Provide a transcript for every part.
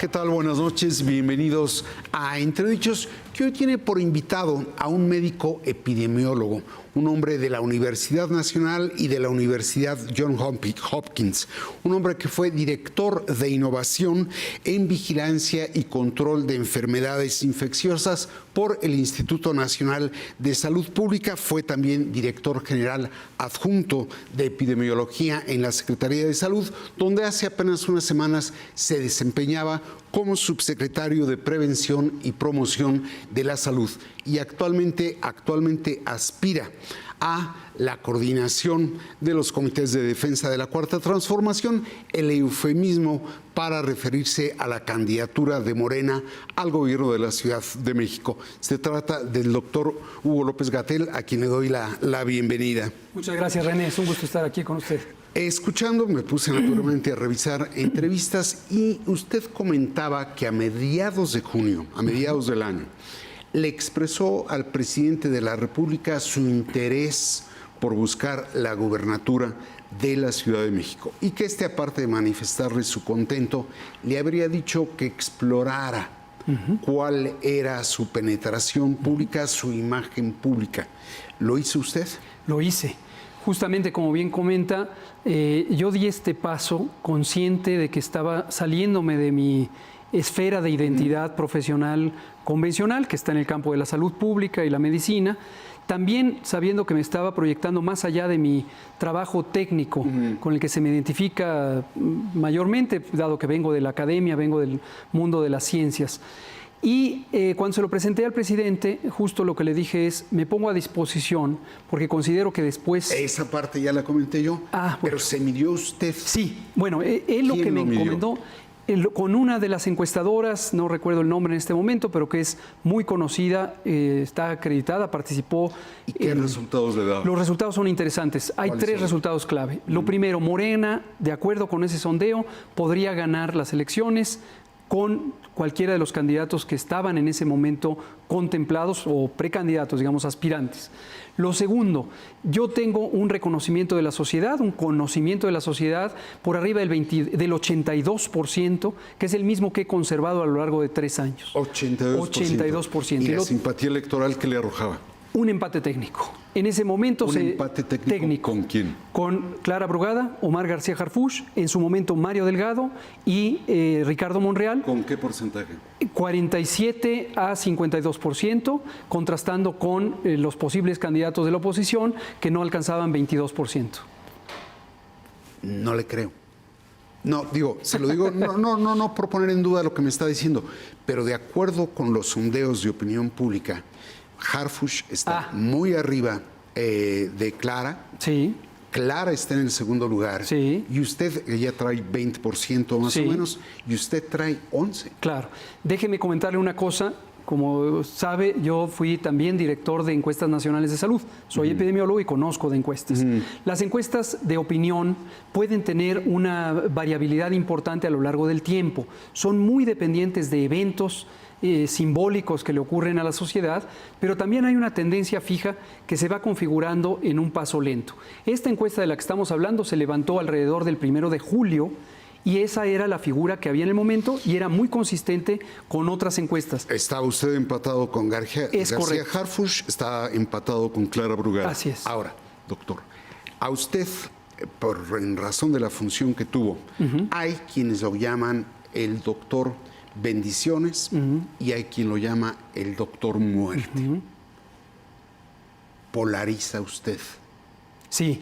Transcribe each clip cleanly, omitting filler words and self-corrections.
¿qué tal? Buenas noches, bienvenidos a Entredichos, que hoy tiene por invitado a un médico epidemiólogo, un hombre de la Universidad Nacional y de la Universidad Johns Hopkins, un hombre que fue director de innovación en vigilancia y control de enfermedades infecciosas por el Instituto Nacional de Salud Pública, fue también director general adjunto de epidemiología en la Secretaría de Salud, donde hace apenas unas semanas se desempeñaba como subsecretario de Prevención y Promoción de la Salud y actualmente aspira a la coordinación de los comités de defensa de la Cuarta Transformación, el eufemismo para referirse a la candidatura de Morena al gobierno de la Ciudad de México. Se trata del doctor Hugo López-Gatell, a quien le doy la bienvenida. Muchas gracias, René. Es un gusto estar aquí con usted. Escuchando, me puse naturalmente a revisar entrevistas y usted comentaba que a mediados de junio, a mediados del año, le expresó al presidente de la República su interés por buscar la gubernatura de la Ciudad de México y que aparte de manifestarle su contento, le habría dicho que explorara cuál era su penetración pública, su imagen pública. ¿Lo hizo usted? Lo hice. Justamente, como bien comenta, yo di este paso consciente de que estaba saliéndome de mi esfera de identidad profesional convencional, que está en el campo de la salud pública y la medicina, también sabiendo que me estaba proyectando más allá de mi trabajo técnico, con el que se me identifica mayormente, dado que vengo de la academia, vengo del mundo de las ciencias. Y cuando se lo presenté al presidente, justo lo que le dije es, me pongo a disposición, porque considero que después... Esa parte ya la comenté yo, pero ¿se midió usted? Sí, bueno, él lo que me encomendó... Con una de las encuestadoras, no recuerdo el nombre en este momento, pero que es muy conocida, está acreditada, participó. ¿Y qué resultados le da? Los resultados son interesantes. Hay tres resultados clave. Lo primero, Morena, de acuerdo con ese sondeo, podría ganar las elecciones con cualquiera de los candidatos que estaban en ese momento contemplados o precandidatos, digamos, aspirantes. Lo segundo, yo tengo un reconocimiento de la sociedad, un conocimiento de la sociedad por arriba del 82%, que es el mismo que he conservado a lo largo de 3 años. 82%. ¿Y la simpatía electoral que le arrojaba? Un empate técnico. En ese momento ¿Un empate técnico con quién? Con Clara Brugada, Omar García Harfuch, en su momento Mario Delgado y Ricardo Monreal. ¿Con qué porcentaje? 47 a 52%, contrastando con los posibles candidatos de la oposición que no alcanzaban 22%. No le creo. No, digo, se lo digo, no por poner en duda lo que me está diciendo, pero de acuerdo con los sondeos de opinión pública, Harfuch está muy arriba de Clara. Sí. Clara está en el segundo lugar. Sí. Y usted ya trae 20% más o menos, y usted trae 11%. Claro. Déjeme comentarle una cosa. Como sabe, yo fui también director de encuestas nacionales de salud. Soy epidemiólogo y conozco de encuestas. Las encuestas de opinión pueden tener una variabilidad importante a lo largo del tiempo. Son muy dependientes de eventos simbólicos que le ocurren a la sociedad, pero también hay una tendencia fija que se va configurando en un paso lento. Esta encuesta de la que estamos hablando se levantó alrededor del 1 de julio y esa era la figura que había en el momento y era muy consistente con otras encuestas. Está usted empatado con García Harfuch, está empatado con Clara Brugada. Así es. Ahora, doctor, a usted, en razón de la función que tuvo, hay quienes lo llaman el doctor bendiciones y hay quien lo llama el doctor muerte. ¿Polariza usted? Sí.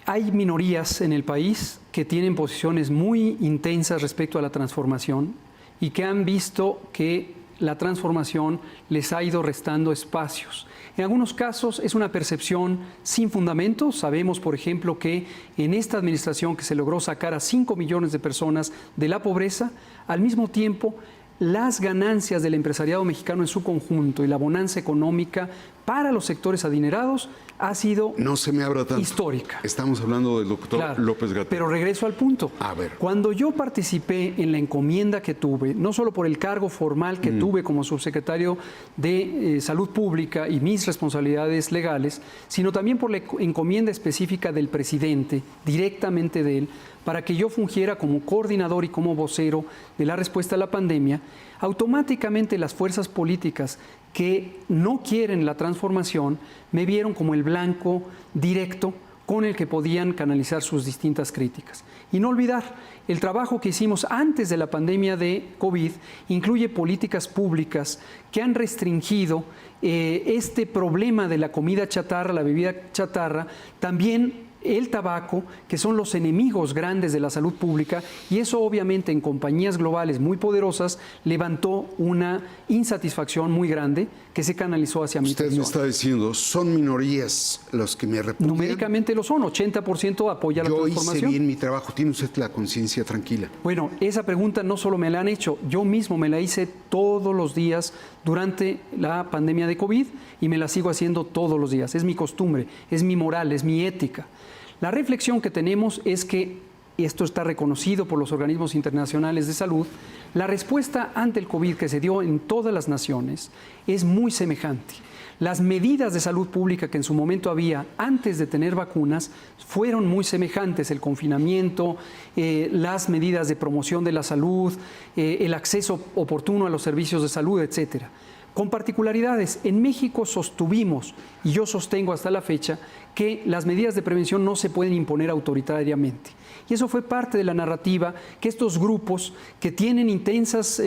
Hay minorías en el país que tienen posiciones muy intensas respecto a la transformación y que han visto que la transformación les ha ido restando espacios. En algunos casos es una percepción sin fundamento. Sabemos, por ejemplo, que en esta administración que se logró sacar a 5 millones de personas de la pobreza, al mismo tiempo las ganancias del empresariado mexicano en su conjunto y la bonanza económica para los sectores adinerados ha sido no se me abra tanto. Histórica. Estamos hablando del doctor Claro, López-Gatell. Pero regreso al punto. A ver. Cuando yo participé en la encomienda que tuve, no solo por el cargo formal que tuve como subsecretario de Salud Pública y mis responsabilidades legales, sino también por la encomienda específica del presidente, directamente de él, para que yo fungiera como coordinador y como vocero de la respuesta a la pandemia, automáticamente las fuerzas políticas que no quieren la transformación me vieron como el blanco directo con el que podían canalizar sus distintas críticas. Y no olvidar, el trabajo que hicimos antes de la pandemia de COVID incluye políticas públicas que han restringido este problema de la comida chatarra, la bebida chatarra, también el tabaco, que son los enemigos grandes de la salud pública, y eso obviamente en compañías globales muy poderosas levantó una insatisfacción muy grande que se canalizó hacia mi persona. Usted me está diciendo, son minorías los que me repudian. Numéricamente lo son, 80% apoya la Yo transformación. hice bien mi trabajo, tiene usted la conciencia tranquila. Bueno, esa pregunta no solo me la han hecho, yo mismo me la hice todos los días durante la pandemia de COVID y me la sigo haciendo todos los días. Es mi costumbre, es mi moral, es mi ética. La reflexión que tenemos es que, y esto está reconocido por los organismos internacionales de salud, la respuesta ante el COVID que se dio en todas las naciones es muy semejante. Las medidas de salud pública que en su momento había antes de tener vacunas fueron muy semejantes, el confinamiento, las medidas de promoción de la salud, el acceso oportuno a los servicios de salud, etcétera. Con particularidades, en México sostuvimos, y yo sostengo hasta la fecha, que las medidas de prevención no se pueden imponer autoritariamente. Y eso fue parte de la narrativa que estos grupos que tienen intensas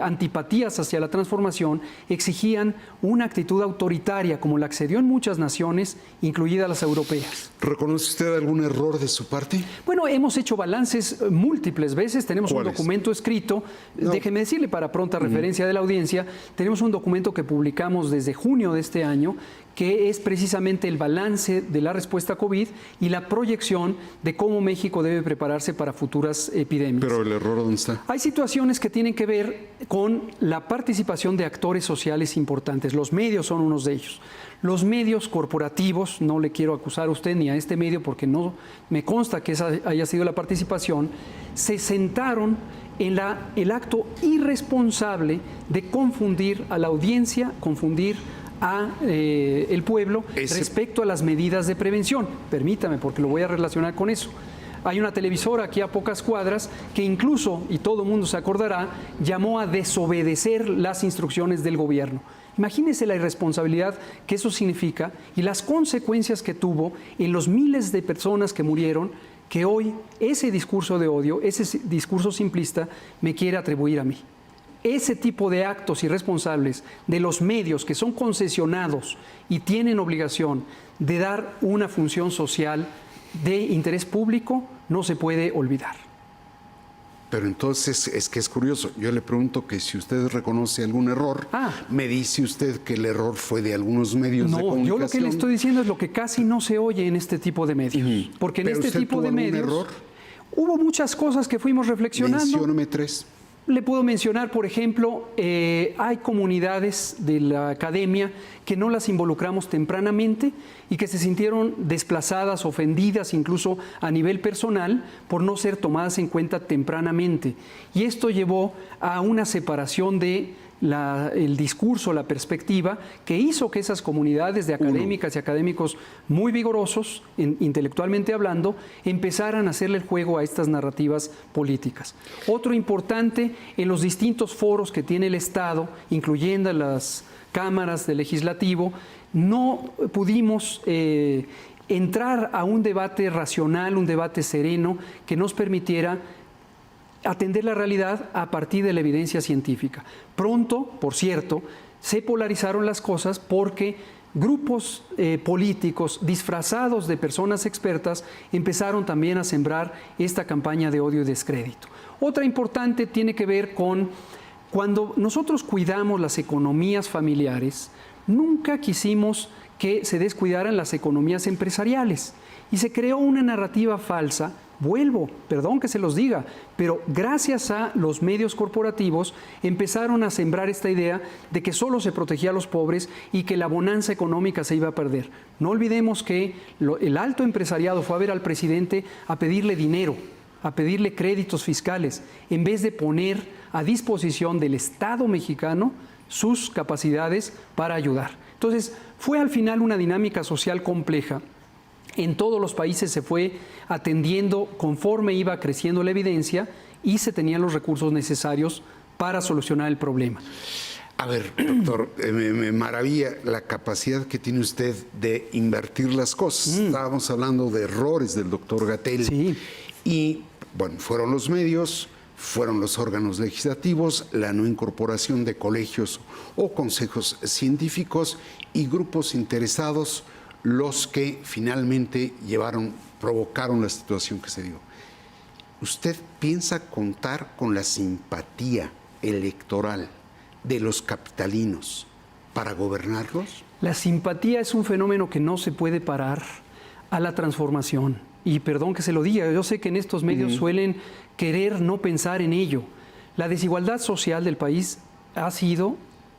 antipatías hacia la transformación exigían una actitud autoritaria, como la que se dio en muchas naciones, incluidas las europeas. ¿Reconoce usted algún error de su parte? Bueno, hemos hecho balances múltiples veces, tenemos un documento escrito, déjeme decirle para pronta referencia de la audiencia, tenemos un documento que publicamos desde junio de este año, que es precisamente el balance de la respuesta a COVID y la proyección de cómo México debe prepararse para futuras epidemias. Pero el error, ¿dónde está? Hay situaciones que tienen que ver con la participación de actores sociales importantes. Los medios son unos de ellos. Los medios corporativos, no le quiero acusar a usted ni a este medio porque no me consta que esa haya sido la participación, se sentaron en el acto irresponsable de confundir a la audiencia, confundir a el pueblo respecto a las medidas de prevención. Permítame, porque lo voy a relacionar con eso. Hay una televisora aquí a pocas cuadras que incluso, y todo el mundo se acordará, llamó a desobedecer las instrucciones del gobierno. Imagínense la irresponsabilidad que eso significa y las consecuencias que tuvo en los miles de personas que murieron, que hoy ese discurso de odio, ese discurso simplista, me quiere atribuir a mí. Ese tipo de actos irresponsables de los medios que son concesionados y tienen obligación de dar una función social de interés público no se puede olvidar. Pero entonces es que es curioso. Yo le pregunto que si usted reconoce algún error, me dice usted que el error fue de algunos medios de comunicación. No, yo lo que le estoy diciendo es lo que casi no se oye en este tipo de medios. Porque en este tipo de medios error? Hubo muchas cosas que fuimos reflexionando. Mencióname 3. Le puedo mencionar, por ejemplo, hay comunidades de la academia que no las involucramos tempranamente y que se sintieron desplazadas, ofendidas, incluso a nivel personal, por no ser tomadas en cuenta tempranamente. Y esto llevó a una separación de el discurso, la perspectiva, que hizo que esas comunidades de académicas y académicos muy vigorosos, intelectualmente hablando, empezaran a hacerle el juego a estas narrativas políticas. Otro importante, en los distintos foros que tiene el Estado, incluyendo las cámaras del legislativo, no pudimos entrar a un debate racional, un debate sereno, que nos permitiera atender la realidad a partir de la evidencia científica. Pronto, por cierto, se polarizaron las cosas porque grupos políticos disfrazados de personas expertas empezaron también a sembrar esta campaña de odio y descrédito. Otra importante tiene que ver con cuando nosotros cuidamos las economías familiares, nunca quisimos que se descuidaran las economías empresariales y se creó una narrativa falsa Vuelvo, perdón que se los diga, pero gracias a los medios corporativos empezaron a sembrar esta idea de que solo se protegía a los pobres y que la bonanza económica se iba a perder. No olvidemos que el alto empresariado fue a ver al presidente a pedirle dinero, a pedirle créditos fiscales, en vez de poner a disposición del Estado mexicano sus capacidades para ayudar. Entonces, fue al final una dinámica social compleja. En todos los países se fue atendiendo conforme iba creciendo la evidencia y se tenían los recursos necesarios para solucionar el problema. A ver, doctor, me maravilla la capacidad que tiene usted de invertir las cosas. Estábamos hablando de errores del doctor Gatell. Sí. Y, bueno, fueron los medios, fueron los órganos legislativos, la no incorporación de colegios o consejos científicos y grupos interesados los que finalmente provocaron la situación que se dio. ¿Usted piensa contar con la simpatía electoral de los capitalinos para gobernarlos? La simpatía es un fenómeno que no se puede parar a la transformación. Y perdón que se lo diga, yo sé que en estos medios suelen querer no pensar en ello. La desigualdad social del país ha sido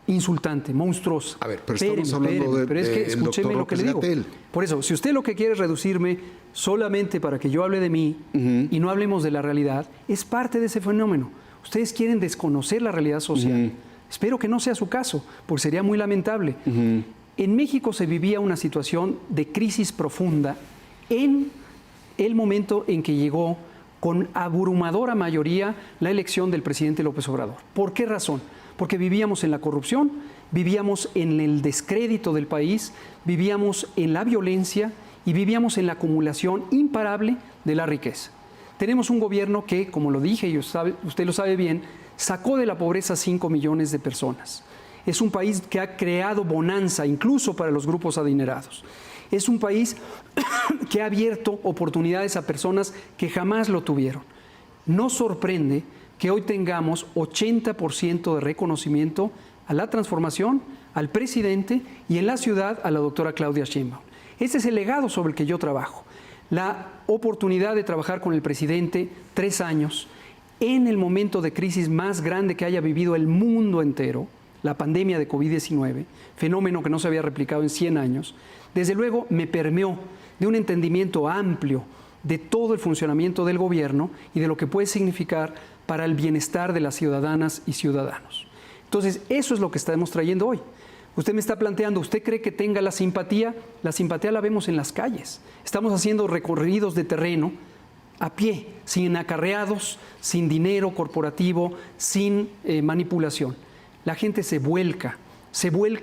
insultante, monstruosa. A ver, pero estamos hablando pero es que escúcheme lo que le digo. Gatell. Por eso, si usted lo que quiere es reducirme solamente para que yo hable de mí y no hablemos de la realidad, es parte de ese fenómeno. Ustedes quieren desconocer la realidad social. Espero que no sea su caso, porque sería muy lamentable. En México se vivía una situación de crisis profunda en el momento en que llegó con abrumadora mayoría la elección del presidente López Obrador. ¿Por qué razón? Porque vivíamos en la corrupción, vivíamos en el descrédito del país, vivíamos en la violencia y vivíamos en la acumulación imparable de la riqueza. Tenemos un gobierno que, como lo dije y usted lo sabe bien, sacó de la pobreza a 5 millones de personas. Es un país que ha creado bonanza incluso para los grupos adinerados. Es un país que ha abierto oportunidades a personas que jamás lo tuvieron. No sorprende que hoy tengamos 80% de reconocimiento a la transformación, al presidente y en la ciudad a la doctora Claudia Sheinbaum. Ese es el legado sobre el que yo trabajo. La oportunidad de trabajar con el presidente 3 años en el momento de crisis más grande que haya vivido el mundo entero, la pandemia de COVID-19, fenómeno que no se había replicado en 100 años, desde luego me permeó de un entendimiento amplio de todo el funcionamiento del gobierno y de lo que puede significar para el bienestar de las ciudadanas y ciudadanos. Entonces, eso es lo que estamos trayendo hoy. Usted me está planteando, ¿usted cree que tenga la simpatía? La simpatía la vemos en las calles. Estamos haciendo recorridos de terreno a pie, sin acarreados, sin dinero corporativo, sin manipulación. La gente se vuelca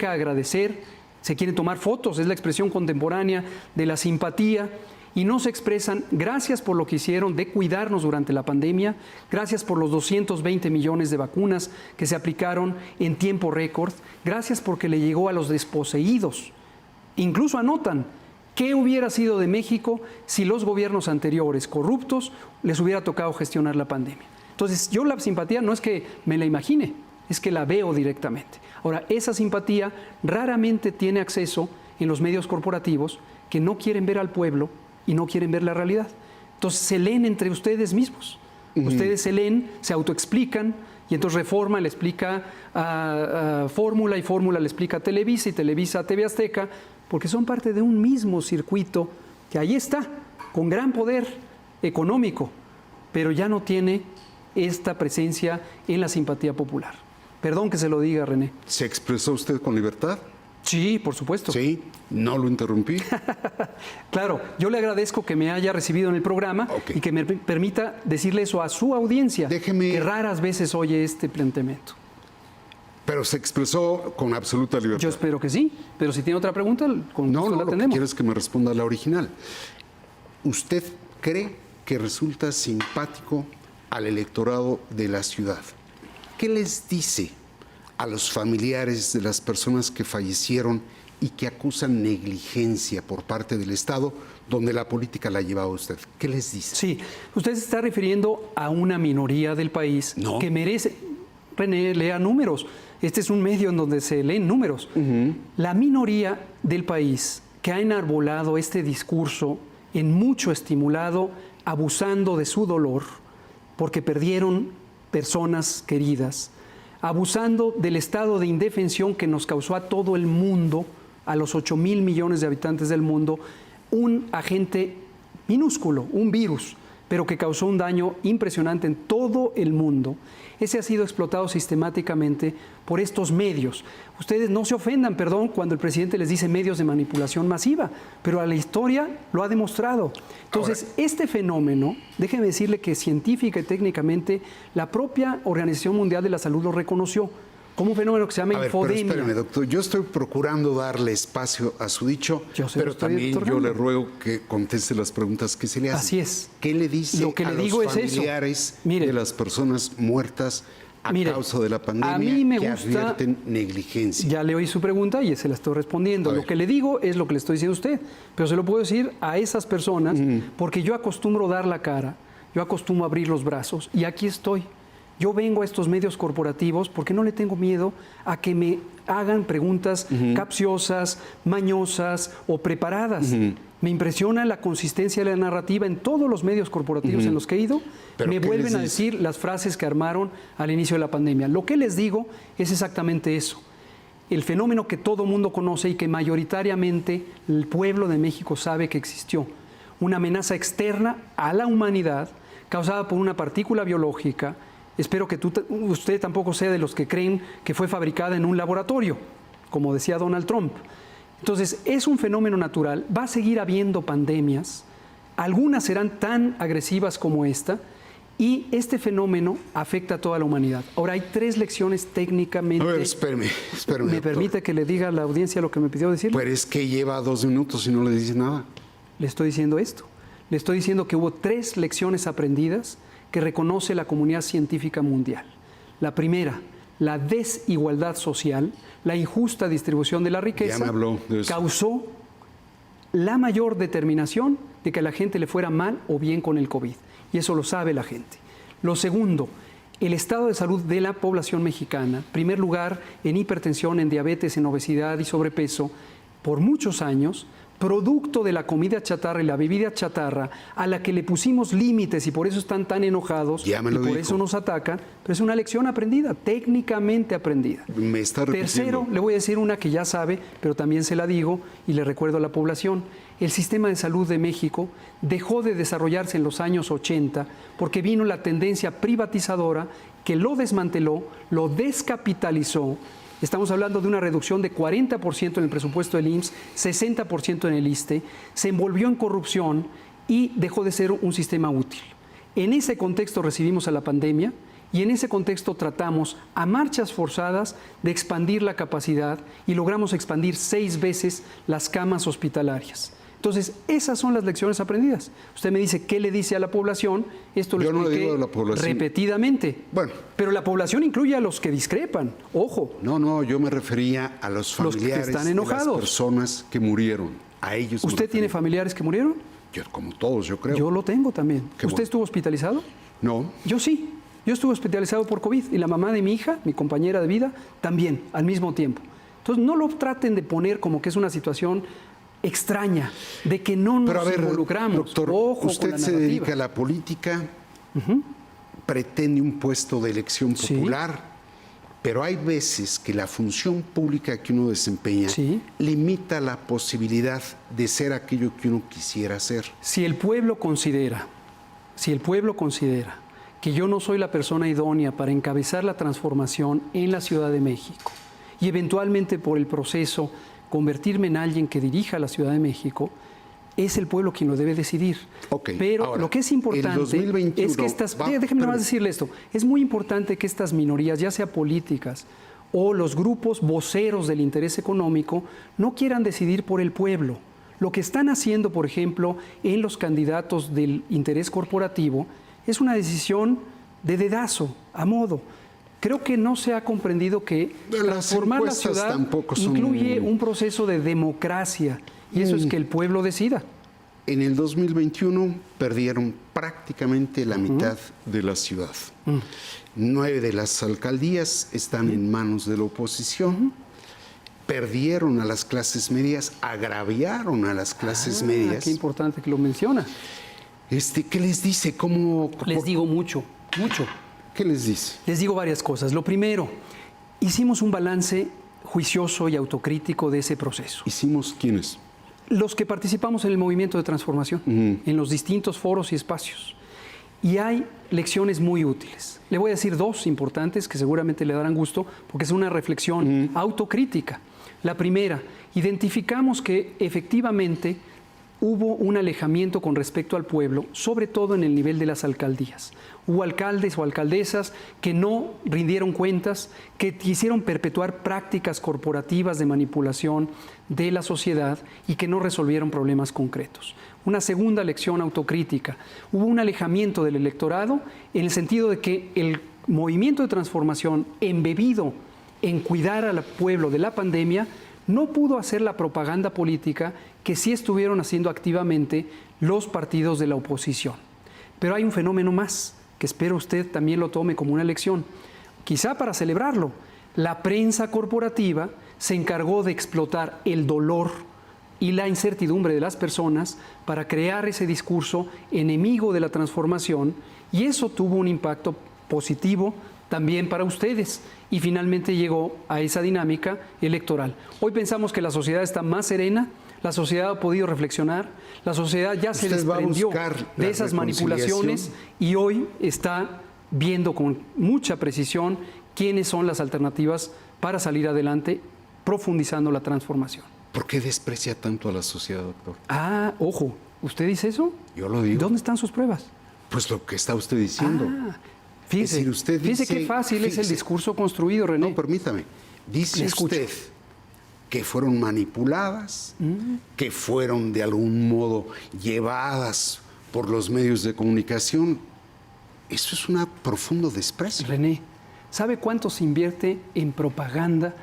a agradecer, se quieren tomar fotos, es la expresión contemporánea de la simpatía, y no se expresan gracias por lo que hicieron de cuidarnos durante la pandemia, gracias por los 220 millones de vacunas que se aplicaron en tiempo récord, gracias porque le llegó a los desposeídos. Incluso anotan qué hubiera sido de México si los gobiernos anteriores corruptos les hubiera tocado gestionar la pandemia. Entonces, yo la simpatía no es que me la imagine, es que la veo directamente. Ahora, esa simpatía raramente tiene acceso en los medios corporativos que no quieren ver al pueblo y no quieren ver la realidad. Entonces se leen entre ustedes mismos. Ustedes se leen, se autoexplican, y entonces Reforma le explica a Fórmula, y Fórmula le explica a Televisa, y Televisa a TV Azteca, porque son parte de un mismo circuito que ahí está, con gran poder económico, pero ya no tiene esta presencia en la simpatía popular. Perdón que se lo diga, René. ¿Se expresó usted con libertad? Sí, por supuesto. Sí, no lo interrumpí. Claro, yo le agradezco que me haya recibido en el programa y que me permita decirle eso a su audiencia, que raras veces oye este planteamiento. Pero se expresó con absoluta libertad. Yo espero que sí, pero si tiene otra pregunta, con gusto la atendemos. Lo que quiero es que me responda la original. ¿Usted cree que resulta simpático al electorado de la ciudad? ¿Qué les dice a los familiares de las personas que fallecieron y que acusan negligencia por parte del Estado, donde la política la ha llevado a usted? ¿Qué les dice? Sí, usted se está refiriendo a una minoría del país que merece... René, lea números. Este es un medio en donde se leen números. La minoría del país que ha enarbolado este discurso, en mucho estimulado abusando de su dolor porque perdieron personas queridas, abusando del estado de indefensión que nos causó a todo el mundo, a los 8,000 millones de habitantes del mundo, un agente minúsculo, un virus, pero que causó un daño impresionante en todo el mundo. Ese ha sido explotado sistemáticamente por estos medios. Ustedes no se ofendan, perdón, cuando el presidente les dice medios de manipulación masiva, pero a la historia lo ha demostrado. Entonces, este fenómeno, déjeme decirle que científica y técnicamente la propia Organización Mundial de la Salud lo reconoció como un fenómeno que se llama infodemia. Pero espérame, doctor, yo estoy procurando darle espacio a su dicho, pero también yo le ruego que conteste las preguntas que se le hacen. Así es. ¿Qué le dice Lo que a le los digo es familiares Mire, de las personas muertas a causa de la pandemia a mí me que gusta, advierten negligencia? Ya le oí su pregunta y se la estoy respondiendo. Lo que le digo es lo que le estoy diciendo a usted, pero se lo puedo decir a esas personas porque yo acostumbro dar la cara, yo acostumbro abrir los brazos y aquí estoy. Yo vengo a estos medios corporativos porque no le tengo miedo a que me hagan preguntas capciosas, mañosas o preparadas. Me impresiona la consistencia de la narrativa en todos los medios corporativos en los que he ido. Me vuelven a decir las frases que armaron al inicio de la pandemia. Lo que les digo es exactamente eso. El fenómeno que todo mundo conoce y que mayoritariamente el pueblo de México sabe que existió. Una amenaza externa a la humanidad causada por una partícula biológica. Espero que usted tampoco sea de los que creen que fue fabricada en un laboratorio, como decía Donald Trump. Entonces, es un fenómeno natural, va a seguir habiendo pandemias, algunas serán tan agresivas como esta, y este fenómeno afecta a toda la humanidad. Ahora, hay 3 lecciones técnicamente... A ver, espérame. ¿Me doctor, permite que le diga a la audiencia lo que me pidió decirle? Pero es que lleva 2 minutos y no le dice nada. Le estoy diciendo esto. Le estoy diciendo que hubo 3 lecciones aprendidas que reconoce la comunidad científica mundial. La primera, la desigualdad social, la injusta distribución de la riqueza, ya me habló de eso, causó la mayor determinación de que a la gente le fuera mal o bien con el COVID. Y eso lo sabe la gente. Lo segundo, el estado de salud de la población mexicana, primer lugar en hipertensión, en diabetes, en obesidad y sobrepeso, por muchos años, producto de la comida chatarra y la bebida chatarra, a la que le pusimos límites y por eso están tan enojados y por eso nos atacan, pero es una lección aprendida, técnicamente aprendida. Me está repitiendo. Tercero, le voy a decir una que ya sabe, pero también se la digo y le recuerdo a la población. El sistema de salud de México dejó de desarrollarse en los años 80 porque vino la tendencia privatizadora que lo desmanteló, lo descapitalizó. Estamos hablando de una reducción de 40% en el presupuesto del IMSS, 60% en el ISSSTE, se envolvió en corrupción y dejó de ser un sistema útil. En ese contexto recibimos a la pandemia y en ese contexto tratamos a marchas forzadas de expandir la capacidad y logramos expandir 6 veces las camas hospitalarias. Entonces, esas son las lecciones aprendidas. Usted me dice, ¿qué le dice a la población? Esto lo expliqué repetidamente. Bueno. Pero la población incluye a los que discrepan, ojo. No, yo me refería a los familiares que están enojados, de las personas que murieron. A ellos. ¿Usted tiene familiares que murieron? Yo, como todos, yo creo. Yo lo tengo también. ¿Usted estuvo hospitalizado? No. Yo sí. Yo estuve hospitalizado por COVID y la mamá de mi hija, mi compañera de vida, también, al mismo tiempo. Entonces, no lo traten de poner como que es una situación extraña, de que no nos involucramos. Doctor, ojo, usted se dedica a la política, pretende un puesto de elección popular, pero hay veces que la función pública que uno desempeña limita la posibilidad de ser aquello que uno quisiera ser. Si el pueblo considera que yo no soy la persona idónea para encabezar la transformación en la Ciudad de México y eventualmente por el proceso convertirme en alguien que dirija la Ciudad de México, es el pueblo quien lo debe decidir. Pero ahora, lo que es importante 2021, es que déjeme más decirle esto, es muy importante que estas minorías, ya sea políticas o los grupos voceros del interés económico, no quieran decidir por el pueblo. Lo que están haciendo, por ejemplo, en los candidatos del interés corporativo, es una decisión de dedazo, a modo. Creo que no se ha comprendido que transformar la ciudad incluye un proceso de democracia y eso es que el pueblo decida. En el 2021 perdieron prácticamente la mitad de la ciudad. 9 de las alcaldías están en manos de la oposición. Perdieron a las clases medias, agraviaron a las clases medias. Qué importante que lo menciona. ¿Qué les dice? ¿Cómo? Les digo mucho. ¿Qué les dice? Les digo varias cosas. Lo primero, hicimos un balance juicioso y autocrítico de ese proceso. ¿Hicimos quiénes? Los que participamos en el movimiento de transformación, en los distintos foros y espacios. Y hay lecciones muy útiles. Le voy a decir dos importantes que seguramente le darán gusto, porque es una reflexión autocrítica. La primera, identificamos que efectivamente hubo un alejamiento con respecto al pueblo, sobre todo en el nivel de las alcaldías. Hubo alcaldes o alcaldesas que no rindieron cuentas, que quisieron perpetuar prácticas corporativas de manipulación de la sociedad y que no resolvieron problemas concretos. Una segunda lección autocrítica. Hubo un alejamiento del electorado en el sentido de que el movimiento de transformación, embebido en cuidar al pueblo de la pandemia, no pudo hacer la propaganda política que sí estuvieron haciendo activamente los partidos de la oposición. Pero hay un fenómeno más, que espero usted también lo tome como una lección. Quizá para celebrarlo, la prensa corporativa se encargó de explotar el dolor y la incertidumbre de las personas para crear ese discurso enemigo de la transformación, y eso tuvo un impacto positivo también para ustedes, y finalmente llegó a esa dinámica electoral. Hoy pensamos que la sociedad está más serena, la sociedad ha podido reflexionar, la sociedad ya se desprendió de esas manipulaciones y hoy está viendo con mucha precisión quiénes son las alternativas para salir adelante, profundizando la transformación. ¿Por qué desprecia tanto a la sociedad, doctor? Ah, ojo, ¿usted dice eso? Yo lo digo. ¿Dónde están sus pruebas? Pues lo que está usted diciendo. Fíjese, es decir, usted dice, qué fácil es el discurso construido, René. No, permítame. Dice usted que fueron manipuladas, que fueron de algún modo llevadas por los medios de comunicación. Eso es un profundo desprecio. René, ¿sabe cuánto se invierte en propaganda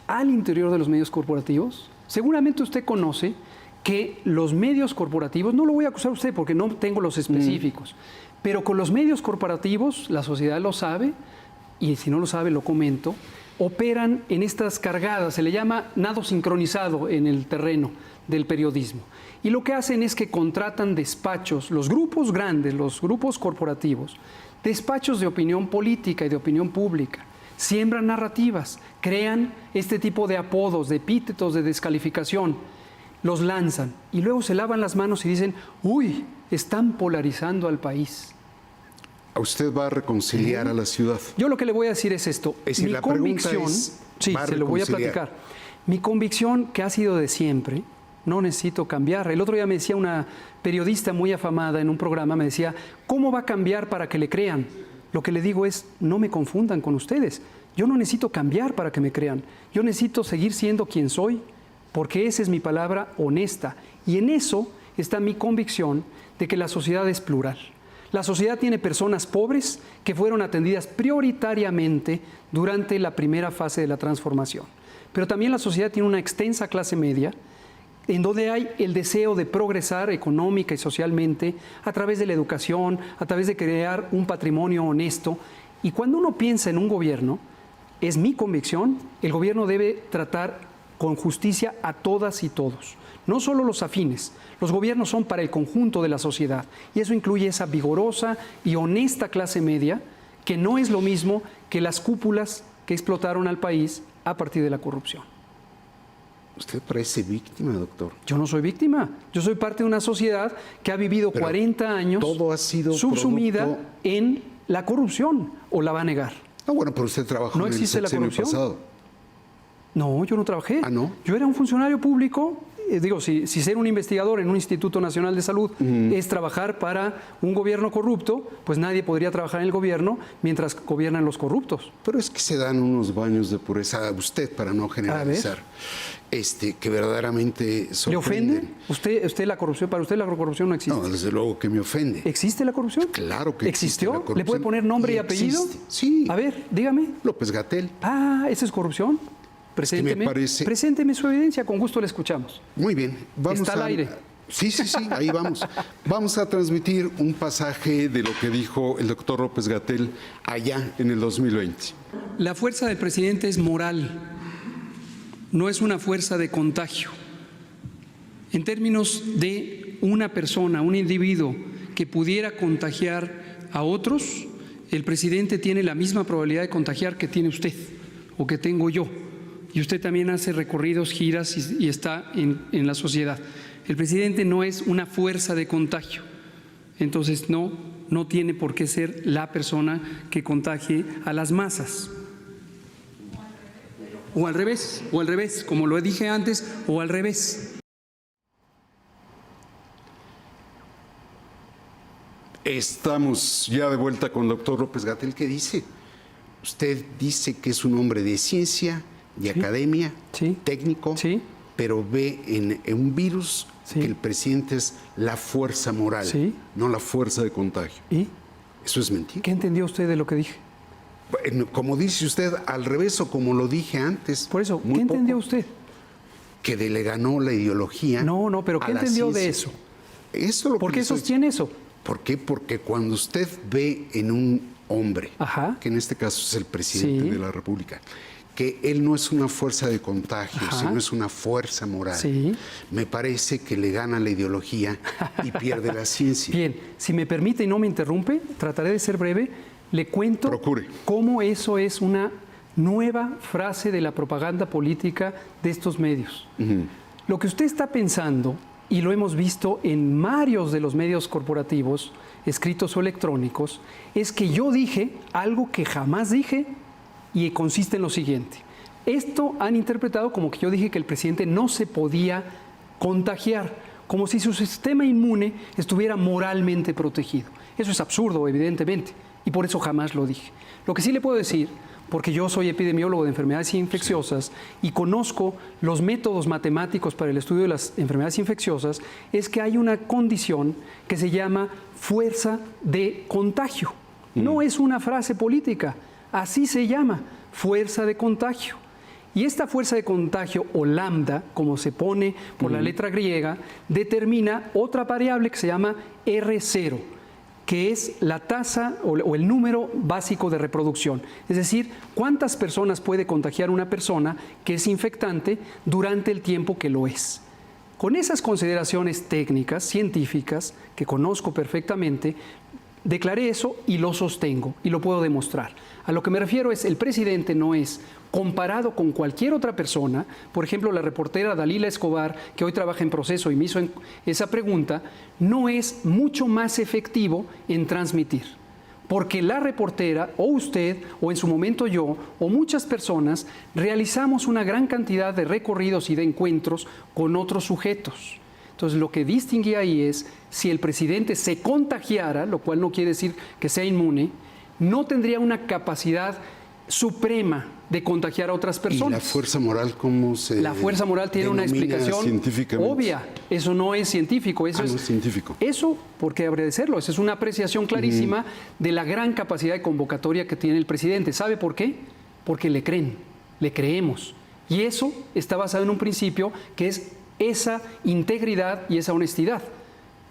al interior de los medios corporativos? Seguramente usted conoce que los medios corporativos, no lo voy a acusar a usted porque no tengo los específicos, pero con los medios corporativos, la sociedad lo sabe, y si no lo sabe lo comento, operan en estas cargadas, se le llama nado sincronizado en el terreno del periodismo. Y lo que hacen es que contratan despachos, los grupos grandes, los grupos corporativos, despachos de opinión política y de opinión pública, siembran narrativas, crean este tipo de apodos, de epítetos de descalificación, los lanzan y luego se lavan las manos y dicen, uy, están polarizando al país. ¿A usted va a reconciliar a la ciudad? Yo lo que le voy a decir es esto. Es decir, mi la convicción, es, sí, se lo voy a platicar. Mi convicción, que ha sido de siempre, no necesito cambiar. El otro día me decía una periodista muy afamada en un programa, me decía, ¿cómo va a cambiar para que le crean? Lo que le digo es, no me confundan con ustedes. Yo no necesito cambiar para que me crean. Yo necesito seguir siendo quien soy, porque esa es mi palabra honesta. Y en eso está mi convicción de que la sociedad es plural. La sociedad tiene personas pobres que fueron atendidas prioritariamente durante la primera fase de la transformación. Pero también la sociedad tiene una extensa clase media en donde hay el deseo de progresar económica y socialmente a través de la educación, a través de crear un patrimonio honesto. Y cuando uno piensa en un gobierno, es mi convicción, el gobierno debe tratar con justicia a todas y todos, no solo los afines. Los gobiernos son para el conjunto de la sociedad y eso incluye esa vigorosa y honesta clase media que no es lo mismo que las cúpulas que explotaron al país a partir de la corrupción. Usted parece víctima, doctor. Yo no soy víctima, yo soy parte de una sociedad que ha vivido 40 años todo ha sido subsumida en la corrupción, ¿o la va a negar? Ah, bueno, pero usted trabajó ¿No en el existe la sexenio corrupción? pasado. No, yo no trabajé. ¿Ah, no? Yo era un funcionario público. Si ser un investigador en un Instituto Nacional de Salud es trabajar para un gobierno corrupto, pues nadie podría trabajar en el gobierno mientras gobiernan los corruptos. Pero es que se dan unos baños de pureza a usted, para no generalizar, que verdaderamente sorprenden. ¿Le ofende? ¿Usted la corrupción? ¿Para usted la corrupción no existe? No, desde luego que me ofende. ¿Existe la corrupción? Claro que existe la corrupción. ¿Le puede poner nombre y apellido? Sí. A ver, dígame. López-Gatell. Ah, ¿esa es corrupción? Presénteme, presénteme su evidencia, con gusto la escuchamos. Muy bien. Está al aire. Sí, ahí vamos. Vamos a transmitir un pasaje de lo que dijo el doctor López-Gatell allá en el 2020. La fuerza del presidente es moral, no es una fuerza de contagio. En términos de una persona, un individuo que pudiera contagiar a otros, el presidente tiene la misma probabilidad de contagiar que tiene usted o que tengo yo. Y usted también hace recorridos, giras y está en la sociedad. El presidente no es una fuerza de contagio. Entonces no tiene por qué ser la persona que contagie a las masas. O al revés, como lo dije antes, o al revés. Estamos ya de vuelta con el doctor López-Gatell. ¿Qué dice? Usted dice que es un hombre de ciencia, de academia, técnico, pero ve en un virus que el presidente es la fuerza moral, no la fuerza de contagio. ¿Y? Eso es mentira. ¿Qué entendió usted de lo que dije? Como dice usted, al revés o como lo dije antes. Por eso, ¿qué entendió usted? Que le ganó la ideología. No, pero ¿qué entendió de eso? ¿Por qué sostiene eso? ¿Por qué? Porque cuando usted ve en un hombre, que en este caso es el presidente de la República, que él no es una fuerza de contagio, sino es una fuerza moral, me parece que le gana la ideología y pierde la ciencia. Bien, si me permite y no me interrumpe, trataré de ser breve, le cuento cómo eso es una nueva frase de la propaganda política de estos medios. Lo que usted está pensando, y lo hemos visto en varios de los medios corporativos, escritos o electrónicos, es que yo dije algo que jamás dije y consiste en lo siguiente. Esto han interpretado como que yo dije que el presidente no se podía contagiar, como si su sistema inmune estuviera moralmente protegido. Eso es absurdo, evidentemente, y por eso jamás lo dije. Lo que sí le puedo decir, porque yo soy epidemiólogo de enfermedades infecciosas y conozco los métodos matemáticos para el estudio de las enfermedades infecciosas, es que hay una condición que se llama fuerza de contagio. No es una frase política, así se llama, fuerza de contagio. Y esta fuerza de contagio, o lambda, como se pone por la letra griega, determina otra variable que se llama R0, que es la tasa o el número básico de reproducción. Es decir, cuántas personas puede contagiar una persona que es infectante durante el tiempo que lo es. Con esas consideraciones técnicas, científicas, que conozco perfectamente, declaré eso y lo sostengo y lo puedo demostrar. A lo que me refiero es, el presidente no es, comparado con cualquier otra persona, por ejemplo, la reportera Dalila Escobar, que hoy trabaja en Proceso y me hizo esa pregunta, no es mucho más efectivo en transmitir. Porque la reportera, o usted, o en su momento yo, o muchas personas, realizamos una gran cantidad de recorridos y de encuentros con otros sujetos. Entonces, lo que distingue ahí es, si el presidente se contagiara, lo cual no quiere decir que sea inmune, no tendría una capacidad suprema de contagiar a otras personas. ¿Y la fuerza moral cómo se La fuerza moral tiene una explicación obvia. Eso no es científico. Eso no es científico. Eso, ¿por qué habría de serlo? Esa es una apreciación clarísima de la gran capacidad de convocatoria que tiene el presidente. ¿Sabe por qué? Porque le creen, le creemos. Y eso está basado en un principio que es esa integridad y esa honestidad.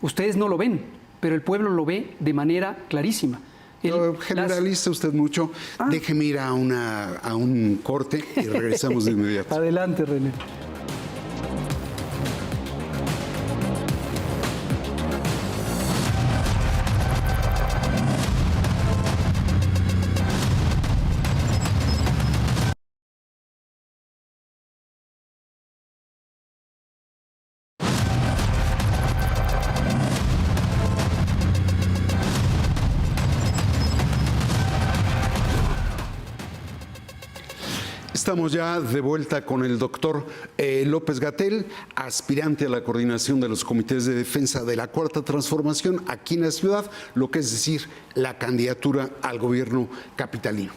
Ustedes no lo ven, pero el pueblo lo ve de manera clarísima. Generaliza usted mucho. Déjeme ir a un corte y regresamos de inmediato. Adelante, René. Estamos ya de vuelta con el doctor López-Gatell, aspirante a la coordinación de los comités de defensa de la Cuarta Transformación aquí en la ciudad, lo que es decir, la candidatura al gobierno capitalino.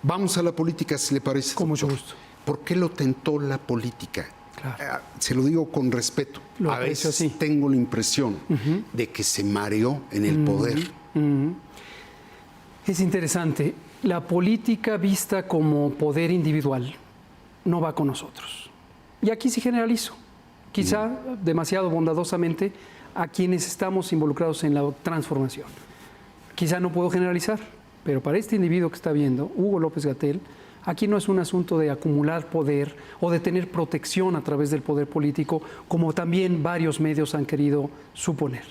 Vamos a la política, si le parece. Con mucho gusto. ¿Por qué lo tentó la política? Claro. Se lo digo con respeto. A veces tengo la impresión de que se mareó en el poder. Es interesante. La política vista como poder individual no va con nosotros. Y aquí sí generalizo, quizá demasiado bondadosamente, a quienes estamos involucrados en la transformación. Quizá no puedo generalizar, pero para este individuo que está viendo, Hugo López-Gatell, aquí no es un asunto de acumular poder o de tener protección a través del poder político, como también varios medios han querido suponer.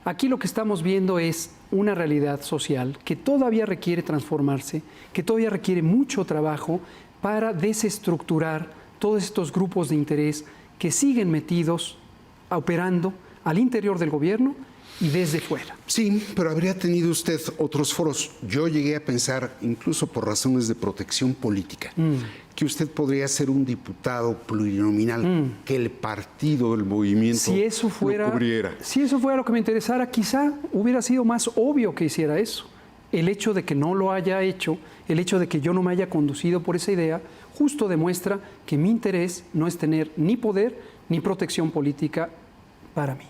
Aquí lo que estamos viendo es una realidad social que todavía requiere transformarse, que todavía requiere mucho trabajo para desestructurar todos estos grupos de interés que siguen metidos, operando al interior del gobierno y desde fuera. Sí, pero habría tenido usted otros foros. Yo llegué a pensar, incluso por razones de protección política, que usted podría ser un diputado plurinominal, que el partido, el movimiento lo cubriera. Si eso fuera lo que me interesara, quizá hubiera sido más obvio que hiciera eso. El hecho de que no lo haya hecho, el hecho de que yo no me haya conducido por esa idea, justo demuestra que mi interés no es tener ni poder ni protección política para mí.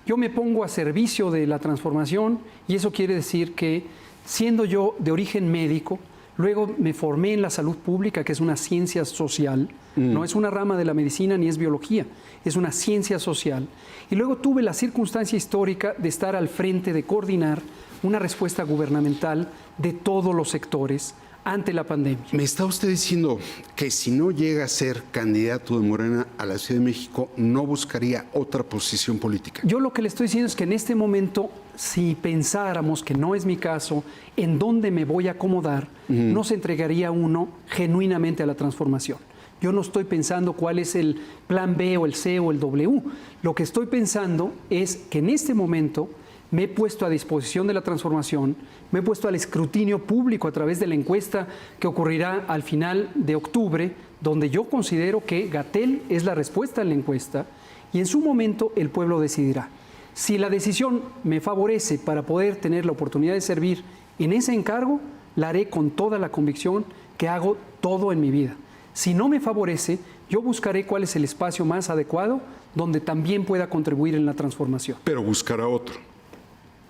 Yo me pongo a servicio de la transformación y eso quiere decir que, siendo yo de origen médico, luego me formé en la salud pública, que es una ciencia social, no es una rama de la medicina ni es biología, es una ciencia social. Y luego tuve la circunstancia histórica de estar al frente, de coordinar una respuesta gubernamental de todos los sectores ante la pandemia. ¿Me está usted diciendo que si no llega a ser candidato de Morena a la Ciudad de México, no buscaría otra posición política? Yo lo que le estoy diciendo es que en este momento, si pensáramos que no es mi caso, en dónde me voy a acomodar, no se entregaría uno genuinamente a la transformación. Yo no estoy pensando cuál es el plan B o el C o el W. Lo que estoy pensando es que en este momento me he puesto a disposición de la transformación, me he puesto al escrutinio público a través de la encuesta que ocurrirá al final de octubre, donde yo considero que Gatell es la respuesta a la encuesta y en su momento el pueblo decidirá. Si la decisión me favorece para poder tener la oportunidad de servir en ese encargo, la haré con toda la convicción que hago todo en mi vida. Si no me favorece, yo buscaré cuál es el espacio más adecuado donde también pueda contribuir en la transformación. Pero buscará otro.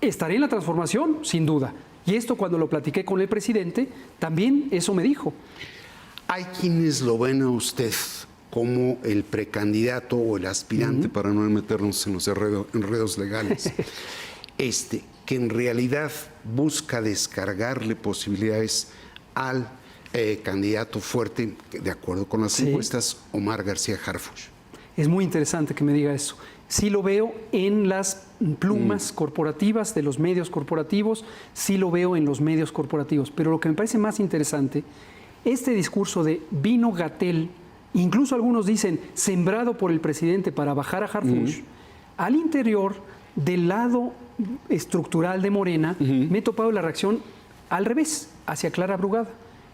Estaré en la transformación, sin duda. Y esto, cuando lo platiqué con el presidente, también eso me dijo. Hay quienes lo ven a usted como el precandidato o el aspirante, para no meternos en los enredos legales, que en realidad busca descargarle posibilidades al candidato fuerte, de acuerdo con las encuestas, Omar García Harfuch. Es muy interesante que me diga eso. Sí lo veo en las plumas corporativas de los medios corporativos, sí lo veo en los medios corporativos, pero lo que me parece más interesante, este discurso de vino Gatell, incluso algunos dicen sembrado por el presidente para bajar a Harfuch, al interior del lado estructural de Morena, me he topado la reacción al revés, hacia Clara Brugada.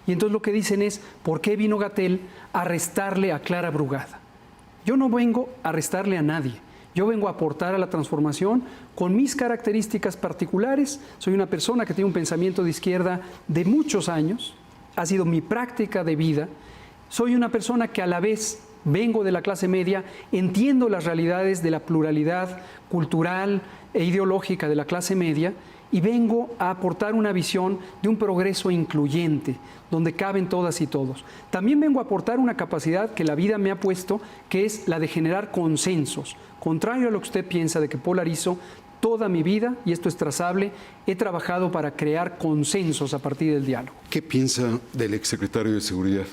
Y entonces lo que dicen es, ¿por qué vino Gatell a restarle a Clara Brugada? Yo no vengo a restarle a nadie. Yo vengo a aportar a la transformación con mis características particulares. Soy una persona que tiene un pensamiento de izquierda de muchos años. Ha sido mi práctica de vida. Soy una persona que a la vez vengo de la clase media, entiendo las realidades de la pluralidad cultural e ideológica de la clase media y vengo a aportar una visión de un progreso incluyente, donde caben todas y todos. También vengo a aportar una capacidad que la vida me ha puesto, que es la de generar consensos. Contrario a lo que usted piensa de que polarizo, toda mi vida, y esto es trazable, he trabajado para crear consensos a partir del diálogo. ¿Qué piensa del exsecretario de Seguridad?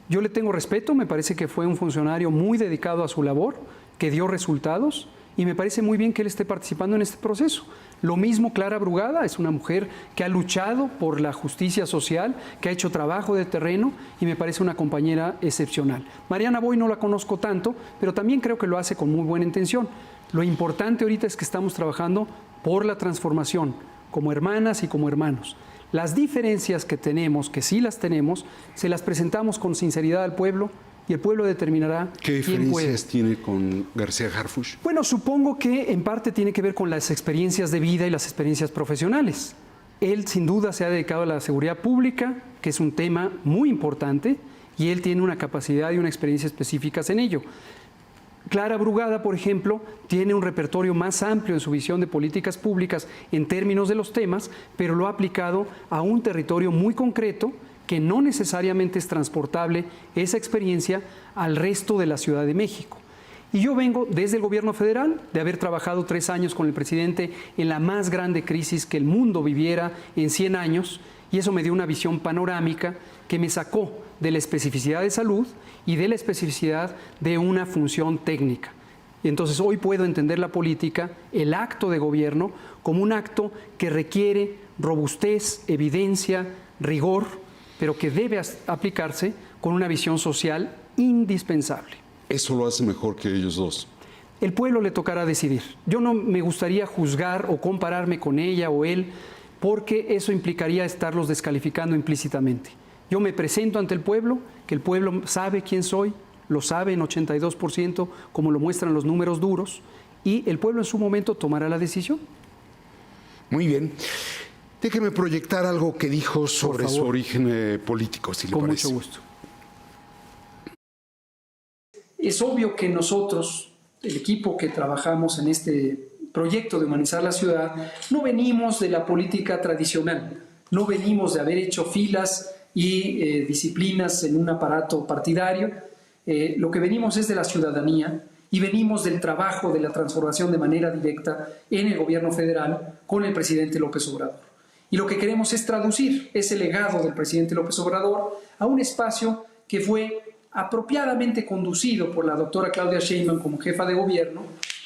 Yo le tengo respeto, me parece que fue un funcionario muy dedicado a su labor, que dio resultados, y me parece muy bien que él esté participando en este proceso. Lo mismo Clara Brugada, es una mujer que ha luchado por la justicia social, que ha hecho trabajo de terreno y me parece una compañera excepcional. Mariana Boy no la conozco tanto, pero también creo que lo hace con muy buena intención. Lo importante ahorita es que estamos trabajando por la transformación, como hermanas y como hermanos. Las diferencias que tenemos, que sí las tenemos, se las presentamos con sinceridad al pueblo, y el pueblo determinará ¿Qué quién puede. diferencias tiene con García Harfuch? Bueno, supongo que en parte tiene que ver con las experiencias de vida y las experiencias profesionales. Él sin duda se ha dedicado a la seguridad pública, que es un tema muy importante, y él tiene una capacidad y una experiencia específicas en ello. Clara Brugada, por ejemplo, tiene un repertorio más amplio en su visión de políticas públicas en términos de los temas, pero lo ha aplicado a un territorio muy concreto que no necesariamente es transportable esa experiencia al resto de la Ciudad de México. Y yo vengo desde el gobierno federal, de haber trabajado 3 años con el presidente en la más grande crisis que el mundo viviera en 100 años, y eso me dio una visión panorámica que me sacó de la especificidad de salud y de la especificidad de una función técnica. Entonces hoy puedo entender la política, el acto de gobierno, como un acto que requiere robustez, evidencia, rigor, pero que debe aplicarse con una visión social indispensable. Eso lo hace mejor que ellos dos. El pueblo le tocará decidir. Yo no me gustaría juzgar o compararme con ella o él, porque eso implicaría estarlos descalificando implícitamente. Yo me presento ante el pueblo, que el pueblo sabe quién soy, lo sabe en 82%, como lo muestran los números duros, y el pueblo en su momento tomará la decisión. Muy bien. Déjeme proyectar algo que dijo sobre su origen político, si le parece. Con mucho gusto. Es obvio que nosotros, el equipo que trabajamos en este proyecto de humanizar la ciudad, no venimos de la política tradicional, no venimos de haber hecho filas y disciplinas en un aparato partidario. Lo que venimos es de la ciudadanía y venimos del trabajo de la transformación de manera directa en el gobierno federal con el presidente López Obrador. Y lo que queremos es traducir ese legado del presidente López Obrador a un espacio que fue apropiadamente conducido por la doctora Claudia Sheinbaum como jefa de gobierno,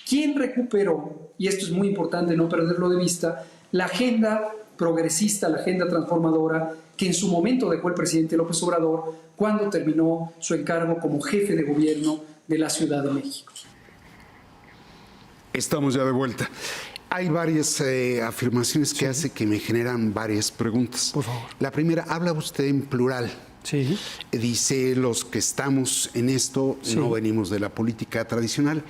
quien recuperó, y esto es muy importante no perderlo de vista, la agenda progresista, la agenda transformadora que en su momento dejó el presidente López Obrador cuando terminó su encargo como jefe de gobierno de la Ciudad de México. Estamos ya de vuelta. Hay varias afirmaciones que hace que me generan varias preguntas. Por favor. La primera, habla usted en plural. Sí. Dice, los que estamos en esto no venimos de la política tradicional.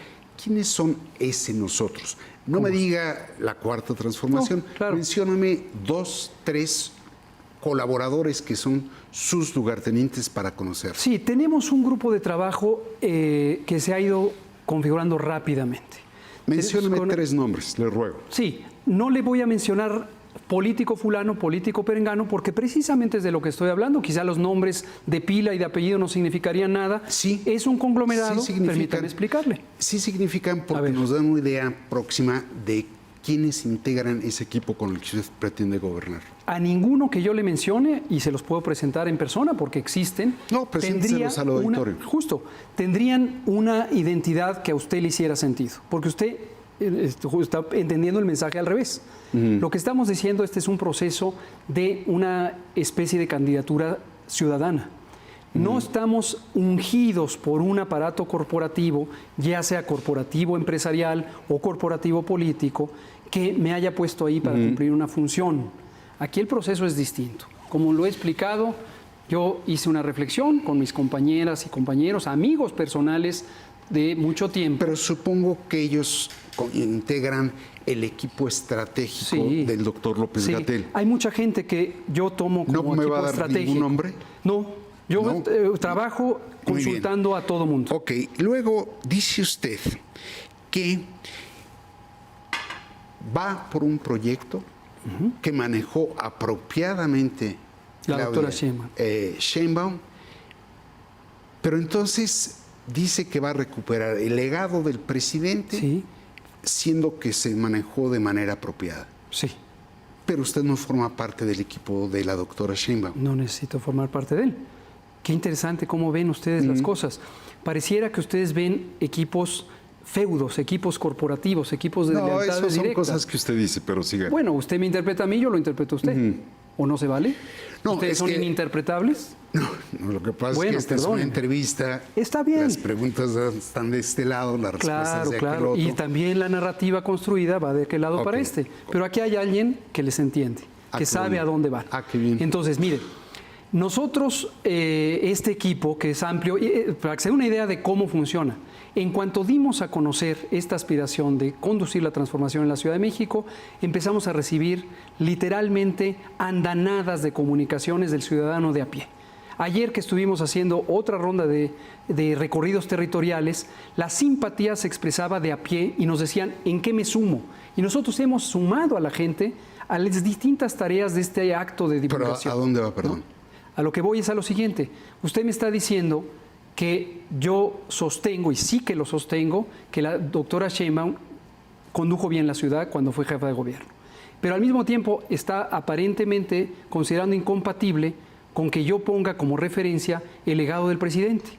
¿Quiénes son ese nosotros? No me diga la cuarta transformación. No, claro. Mencióname 2, 3 colaboradores que son sus lugartenientes para conocer. Sí, tenemos un grupo de trabajo que se ha ido configurando rápidamente. Mencióname 3 nombres, le ruego. Sí, no le voy a mencionar político fulano, político perengano, porque precisamente es de lo que estoy hablando. Quizá los nombres de pila y de apellido no significarían nada. Sí. Es un conglomerado, Sí significan, permítame explicarle. Sí significan porque nos dan una idea próxima de quiénes integran ese equipo con el que usted pretende gobernar. A ninguno que yo le mencione, y se los puedo presentar en persona porque existen, no, presénteselos al auditorio. Tendrían una identidad que a usted le hiciera sentido, porque usted está entendiendo el mensaje al revés. Lo que estamos diciendo, este es un proceso de una especie de candidatura ciudadana. No estamos ungidos por un aparato corporativo, ya sea corporativo empresarial o corporativo político, que me haya puesto ahí para cumplir una función. Aquí el proceso es distinto. Como lo he explicado, yo hice una reflexión con mis compañeras y compañeros, amigos personales de mucho tiempo. Pero supongo que ellos integran el equipo estratégico del doctor López-Gatell. Hay mucha gente que yo tomo como ¿No me equipo va a dar estratégico. ningún nombre? No, yo trabajo consultando a todo mundo. Ok, luego dice usted que va por un proyecto que manejó apropiadamente la doctora Sheinbaum, pero entonces dice que va a recuperar el legado del presidente, siendo que se manejó de manera apropiada. Sí. Pero usted no forma parte del equipo de la doctora Sheinbaum. No necesito formar parte de él. Qué interesante cómo ven ustedes las cosas. Pareciera que ustedes ven equipos feudos, equipos corporativos, equipos de lealtades directas. No, esas son cosas que usted dice, pero siga. Bueno, usted me interpreta a mí, yo lo interpreto a usted. ¿O no se vale? No, ¿Ustedes son ininterpretables? No, lo que pasa es que esta es una entrevista. Está bien. Las preguntas están de este lado, las respuestas de aquel otro. Y también la narrativa construida va de aquel lado para este. Pero aquí hay alguien que les entiende, que sabe a dónde van. Qué bien. Entonces, miren, nosotros, este equipo que es amplio, para que se dé una idea de cómo funciona, en cuanto dimos a conocer esta aspiración de conducir la transformación en la Ciudad de México, empezamos a recibir literalmente andanadas de comunicaciones del ciudadano de a pie. Ayer que estuvimos haciendo otra ronda de recorridos territoriales, la simpatía se expresaba de a pie y nos decían, ¿en qué me sumo? Y nosotros hemos sumado a la gente a las distintas tareas de este acto de divulgación. ¿Pero a dónde va, perdón? ¿No? A lo que voy es a lo siguiente. Usted me está diciendo que yo sostengo, y sí que lo sostengo, que la doctora Sheinbaum condujo bien la ciudad cuando fue jefa de gobierno. Pero al mismo tiempo está aparentemente considerando incompatible con que yo ponga como referencia el legado del presidente.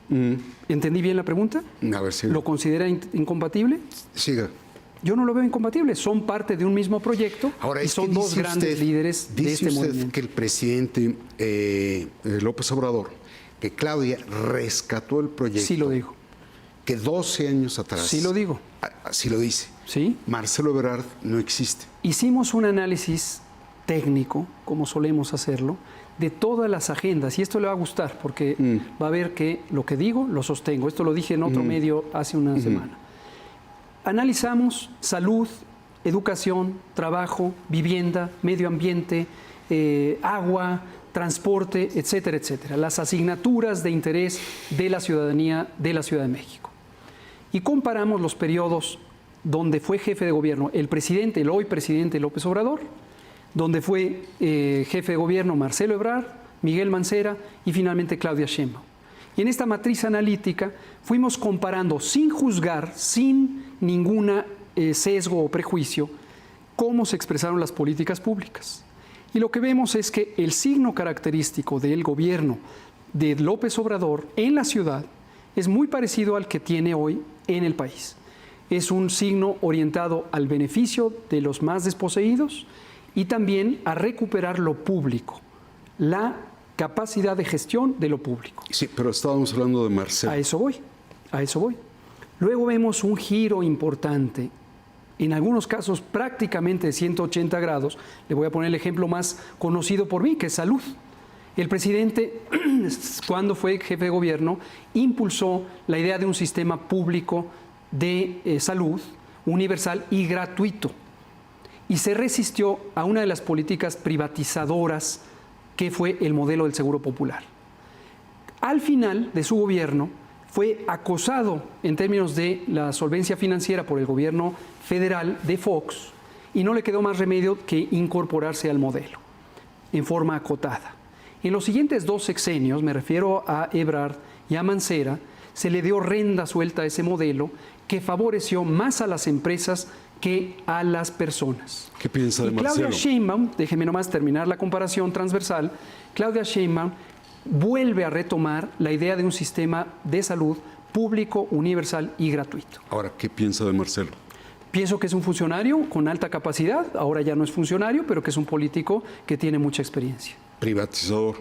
¿Entendí bien la pregunta? A ver, siga. ¿Lo considera incompatible? Siga. Yo no lo veo incompatible, son parte de un mismo proyecto Ahora, y es son que dos dice grandes usted- líderes de dice este usted movimiento. que el presidente López Obrador, que Claudia rescató el proyecto. Sí lo digo, Que 12 años atrás. sí lo digo, Así lo dice. ¿sí? Marcelo Ebrard no existe. Hicimos un análisis técnico, como solemos hacerlo, de todas las agendas, y esto le va a gustar porque va a ver que lo que digo lo sostengo. Esto lo dije en otro medio hace una semana. Analizamos salud, educación, trabajo, vivienda, medio ambiente, agua, transporte, etcétera, etcétera. Las asignaturas de interés de la ciudadanía de la Ciudad de México. Y comparamos los periodos donde fue jefe de gobierno el presidente, el hoy presidente López Obrador, donde fue jefe de gobierno Marcelo Ebrard, Miguel Mancera y finalmente Claudia Sheinbaum. Y en esta matriz analítica fuimos comparando sin juzgar, sin ninguna sesgo o prejuicio, cómo se expresaron las políticas públicas. Y lo que vemos es que el signo característico del gobierno de López Obrador en la ciudad es muy parecido al que tiene hoy en el país. Es un signo orientado al beneficio de los más desposeídos y también a recuperar lo público, la capacidad de gestión de lo público. Sí, pero estábamos hablando de Marcelo. A eso voy, a eso voy. Luego vemos un giro importante, en algunos casos prácticamente de 180 grados. Le voy a poner el ejemplo más conocido por mí, que es salud. El presidente, cuando fue jefe de gobierno, impulsó la idea de un sistema público de salud universal y gratuito. Y se resistió a una de las políticas privatizadoras que fue el modelo del Seguro Popular. Al final de su gobierno fue acosado en términos de la solvencia financiera por el gobierno federal de Fox y no le quedó más remedio que incorporarse al modelo en forma acotada. En los siguientes 2 sexenios, me refiero a Ebrard y a Mancera, se le dio rienda suelta a ese modelo que favoreció más a las empresas que a las personas. ¿Qué piensa de Y Claudia Marcelo? Sheinbaum, déjeme nomás terminar la comparación transversal, Claudia Sheinbaum vuelve a retomar la idea de un sistema de salud público, universal y gratuito. Ahora, ¿qué piensa de Marcelo? Pienso que es un funcionario con alta capacidad, ahora ya no es funcionario, pero que es un político que tiene mucha experiencia. Privatizador.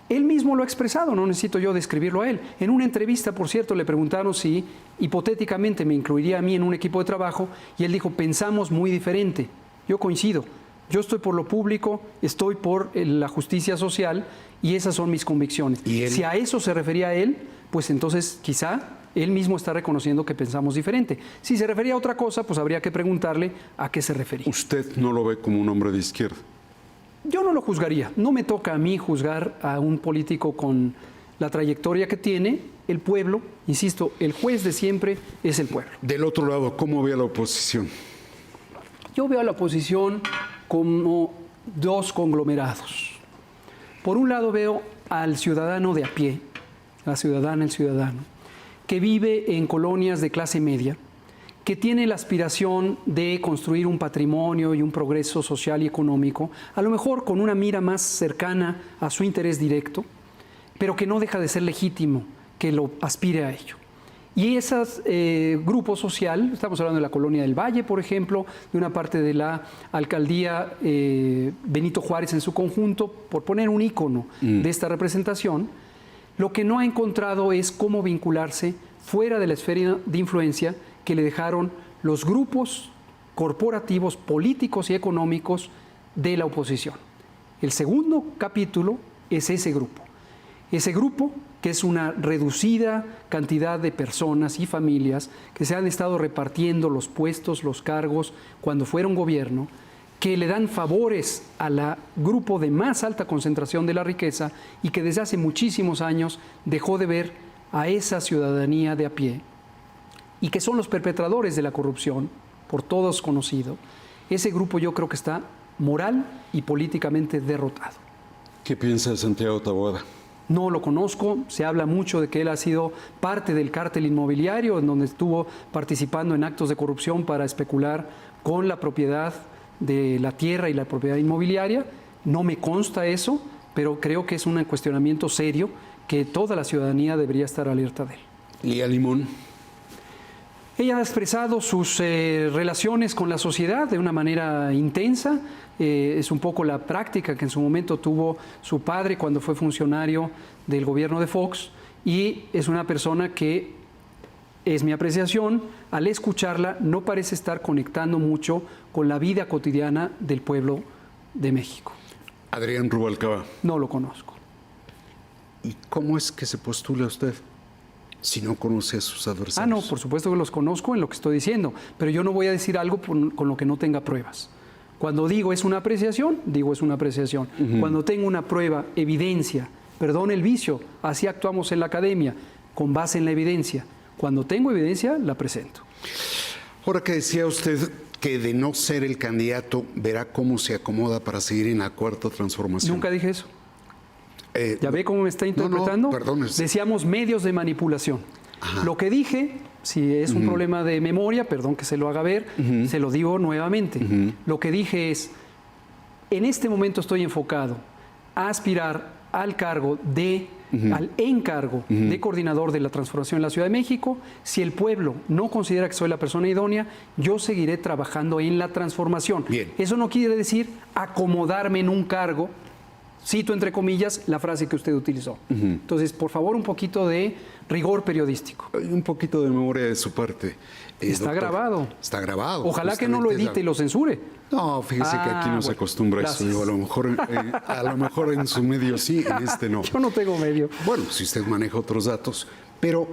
Él mismo lo ha expresado, no necesito yo describirlo a él. En una entrevista, por cierto, le preguntaron si hipotéticamente me incluiría a mí en un equipo de trabajo y él dijo, pensamos muy diferente. Yo coincido, yo estoy por lo público, estoy por la justicia social y esas son mis convicciones. ¿Y él? Si a eso se refería a él, pues entonces quizá él mismo está reconociendo que pensamos diferente. Si se refería a otra cosa, pues habría que preguntarle a qué se refería. ¿Usted no lo ve como un hombre de izquierda? Yo no lo juzgaría, no me toca a mí juzgar a un político con la trayectoria que tiene. El pueblo, insisto, el juez de siempre es el pueblo. Del otro lado, ¿cómo ve a la oposición? Yo veo a la oposición como 2 conglomerados. Por un lado veo al ciudadano de a pie, la ciudadana, el ciudadano, que vive en colonias de clase media, que tiene la aspiración de construir un patrimonio y un progreso social y económico, a lo mejor con una mira más cercana a su interés directo, pero que no deja de ser legítimo que lo aspire a ello. Y ese grupo social, estamos hablando de la Colonia del Valle, por ejemplo, de una parte de la alcaldía Benito Juárez en su conjunto, por poner un ícono de esta representación, lo que no ha encontrado es cómo vincularse fuera de la esfera de influencia que le dejaron los grupos corporativos, políticos y económicos de la oposición. El segundo capítulo es ese grupo. Ese grupo, que es una reducida cantidad de personas y familias que se han estado repartiendo los puestos, los cargos, cuando fueron gobierno, que le dan favores al grupo de más alta concentración de la riqueza y que desde hace muchísimos años dejó de ver a esa ciudadanía de a pie y que son los perpetradores de la corrupción, por todos conocido. Ese grupo yo creo que está moral y políticamente derrotado. ¿Qué piensa de Santiago Taboada? No lo conozco, se habla mucho de que él ha sido parte del cártel inmobiliario, en donde estuvo participando en actos de corrupción para especular con la propiedad de la tierra y la propiedad inmobiliaria. No me consta eso, pero creo que es un cuestionamiento serio que toda la ciudadanía debería estar alerta de él. Lía Limón. Ella ha expresado sus relaciones con la sociedad de una manera intensa. Es un poco la práctica que en su momento tuvo su padre cuando fue funcionario del gobierno de Fox, y es una persona que, es mi apreciación, al escucharla no parece estar conectando mucho con la vida cotidiana del pueblo de México. Adrián Rubalcaba. No lo conozco. ¿Y cómo es que se postula usted si no conoce a sus adversarios? Ah, no, por supuesto que los conozco en lo que estoy diciendo, pero yo no voy a decir algo con lo que no tenga pruebas. Cuando digo es una apreciación, digo es una apreciación. Cuando tengo una prueba, evidencia, perdón el vicio, así actuamos en la academia, con base en la evidencia. Cuando tengo evidencia, la presento. Ahora que decía usted que de no ser el candidato, verá cómo se acomoda para seguir en la cuarta transformación. Nunca dije eso. ¿Ya ve cómo me está no, interpretando? perdón. Decíamos medios de manipulación. Lo que dije, si es un problema de memoria, perdón que se lo haga ver, se lo digo nuevamente. Lo que dije es, en este momento estoy enfocado a aspirar al cargo de, al encargo de coordinador de la transformación en la Ciudad de México. Si el pueblo no considera que soy la persona idónea, yo seguiré trabajando en la transformación. Bien. Eso no quiere decir acomodarme en un cargo. Cito entre comillas la frase que usted utilizó. Entonces, por favor, un poquito de rigor periodístico. Hay un poquito de memoria de su parte. Está doctor. grabado. Está grabado. Ojalá que no lo justamente edite y lo censure. No, fíjese que aquí no se bueno, acostumbra a eso. gracias. Digo, a lo mejor en su medio sí, en este no. Yo no tengo medio. Bueno, si usted maneja otros datos, pero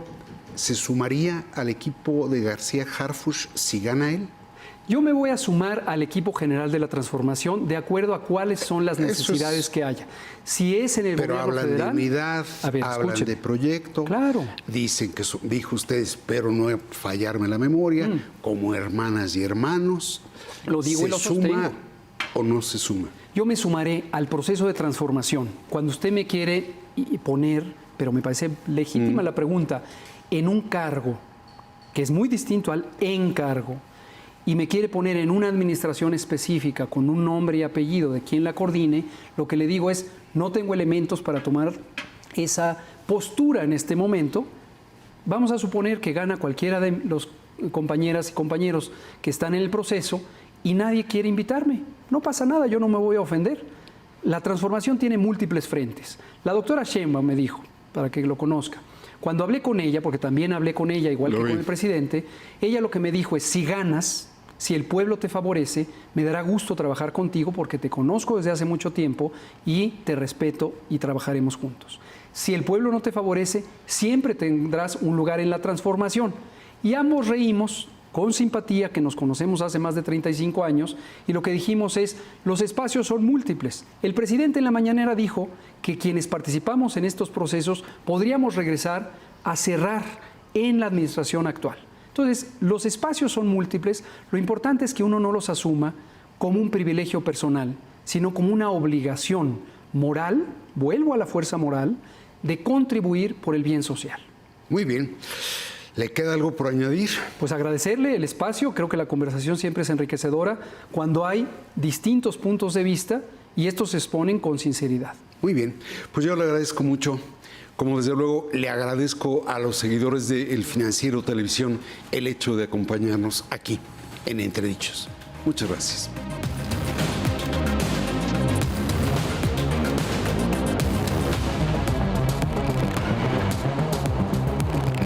¿se sumaría al equipo de García Harfuch si gana él? Yo me voy a sumar al equipo general de la transformación de acuerdo a cuáles son las Eso necesidades es. que haya. Si es en el Pero gobierno hablan federal, de unidad, a ver, hablan escúcheme. de proyecto. Claro. Dicen que, dijo usted, espero no fallarme la memoria, como hermanas y hermanos. Lo digo y lo ¿Se suma sostengo. o no se suma? Yo me sumaré al proceso de transformación. Cuando usted me quiere poner, pero me parece legítima la pregunta, en un cargo que es muy distinto al encargo, y me quiere poner en una administración específica con un nombre y apellido de quien la coordine, lo que le digo es, no tengo elementos para tomar esa postura en este momento. Vamos a suponer que gana cualquiera de los compañeras y compañeros que están en el proceso y nadie quiere invitarme. No pasa nada, yo no me voy a ofender. La transformación tiene múltiples frentes. La doctora Sheinbaum me dijo, para que lo conozca, cuando hablé con ella, porque también hablé con ella, igual que con el presidente, ella lo que me dijo es, si ganas, si el pueblo te favorece, me dará gusto trabajar contigo porque te conozco desde hace mucho tiempo y te respeto y trabajaremos juntos. Si el pueblo no te favorece, siempre tendrás un lugar en la transformación. Y ambos reímos con simpatía, que nos conocemos hace más de 35 años, y lo que dijimos es, los espacios son múltiples. El presidente en la mañanera dijo que quienes participamos en estos procesos podríamos regresar a cerrar en la administración actual. Entonces, los espacios son múltiples, lo importante es que uno no los asuma como un privilegio personal, sino como una obligación moral, vuelvo a la fuerza moral, de contribuir por el bien social. Muy bien. ¿Le queda algo por añadir? Pues agradecerle el espacio, creo que la conversación siempre es enriquecedora cuando hay distintos puntos de vista y estos se exponen con sinceridad. Muy bien, pues yo le agradezco mucho. Como desde luego le agradezco a los seguidores de El Financiero Televisión el hecho de acompañarnos aquí en Entredichos. Muchas gracias.